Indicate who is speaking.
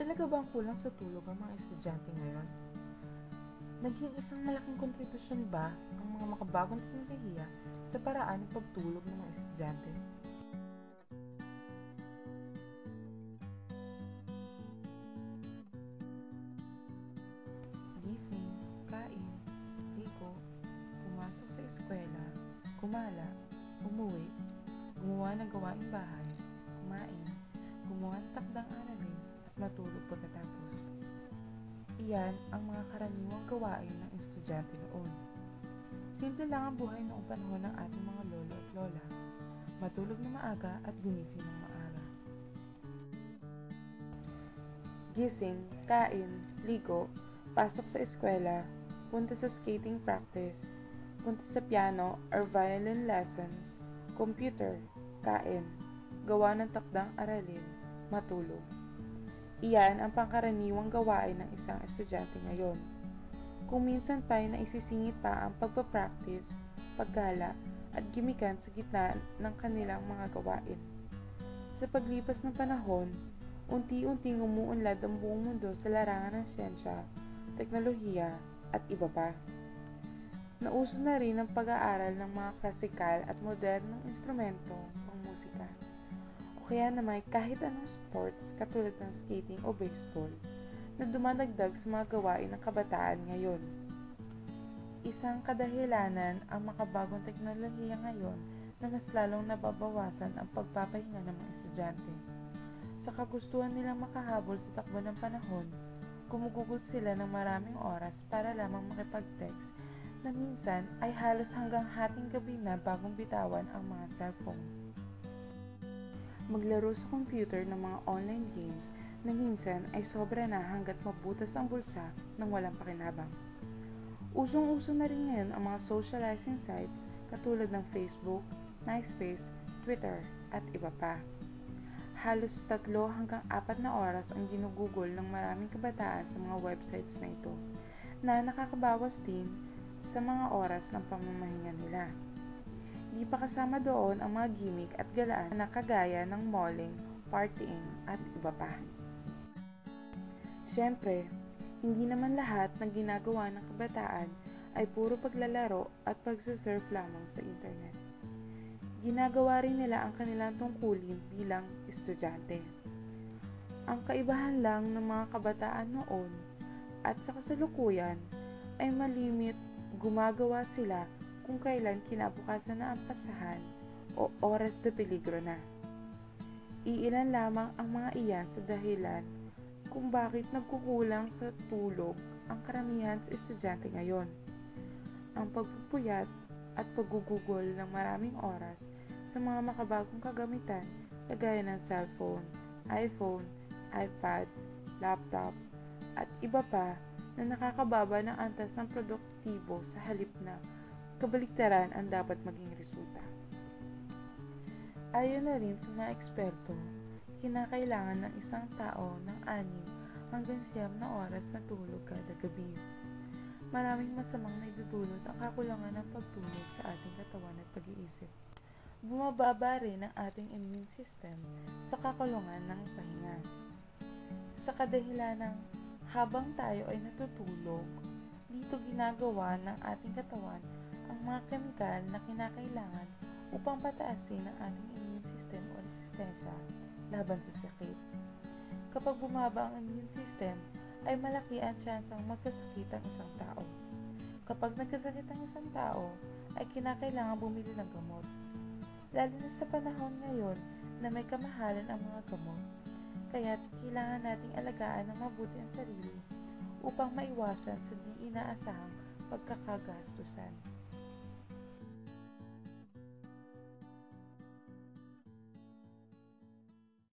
Speaker 1: Talaga bang kulang sa tulog ang mga estudyante ngayon? Naging isang malaking kontribusyon ba ang mga makabagong teknolohiya sa paraan ng pagtulog ng mga estudyante? Gising, kain, ligo, pumasok sa eskwela, kumala, umuwi, gumawa ng gawaing bahay, kumain, gumawa ng takdang aralin at matulog pagkatapos. Iyan ang mga karaniwang gawain ng estudyante noon. Simple lang ang buhay noong panahon ng ating mga lolo at lola. Matulog na maaga at gumising ng maaga. Gising, kain, ligo, pasok sa eskwela, punta sa skating practice, punta sa piano or violin lessons, computer, kain, gawa ng takdang aralin, matulog. Iyan ang pangkaraniwang gawain ng isang estudyante ngayon. Kung minsan pa ay naisisingit pa ang pagpapractice, paggala at gimikan sa gitna ng kanilang mga gawain. Sa paglipas ng panahon, unti-unting umuunlad ang buong mundo sa larangan ng siyensya, teknolohiya at iba pa. Nauso na rin ang pag-aaral ng mga klasikal at modernong instrumento pang musika. O kaya naman kahit anong sports katulad ng skating o baseball na dumadagdag sa mga gawain ng kabataan ngayon. Isang kadahilanan ang makabagong teknolohiya ngayon na mas lalong nababawasan ang pagpapahinga ng mga estudyante. Sa kagustuhan nilang makahabol sa takbo ng panahon, gumugugol sila ng maraming oras para lamang makipag-text na minsan ay halos hanggang hating gabi na bagong bitawan ang mga cellphone. Maglaro sa computer ng mga online games na minsan ay sobra na hanggat mabutas ang bulsa ng walang pakinabang. Usong-uso na rin ngayon ang mga socializing sites katulad ng Facebook, MySpace, Twitter at iba pa. Halos 3 hanggang 4 na oras ang ginugugol ng maraming kabataan sa mga websites na ito na nakakabawas din sa mga oras ng pamamahinga nila. Di pa kasama doon ang mga gimmick at galaan na kagaya ng malling, partying at iba pa. Siyempre, hindi naman lahat ng ginagawa ng kabataan ay puro paglalaro at pagsusurf lamang sa internet. Ginagawa rin nila ang kanilang tungkulin bilang estudyante. Ang kaibahan lang ng mga kabataan noon at sa kasalukuyan ay malimit gumagawa sila kung kailan kinabukasan na ang pasahan o oras de peligro na. Iilan lamang ang mga iyan sa dahilan kung bakit nagkukulang sa tulog ang karamihan sa estudyante ngayon. Ang pagpupuyat at paggugugol ng maraming oras sa mga makabagong kagamitan kagaya ng cellphone, iPhone, iPad, laptop, at iba pa na nakakababa ng antas ng produktibo sa halip na kabaligtaran ang dapat maging resulta. Ayon na rin sa mga eksperto, kinakailangan ng isang tao ng 6 hanggang 9 na oras na tulog kada gabi. Maraming masamang naidudulot ang kakulangan ng pagtulog sa ating katawan at pag-iisip. Bumababa rin ang ating immune system sa kakulangan ng pahinga. Sa kadahilanang habang tayo ay natutulog, dito ginagawa ng ating katawan ang mga kemikal na kinakailangan upang pataasin ang ating immune system o resistensya laban sa sakit. Kapag bumaba ang immune system, ay malaki ang tsansang magkasakit ang isang tao. Kapag nagkasakit ang isang tao, ay kinakailangan bumili ng gamot. Lalo na sa panahon ngayon na may kamahalan ang mga gamot, kaya kailangan nating alagaan ng mabuti ang sarili upang maiwasan sa di inaasahang pagkakagastusan.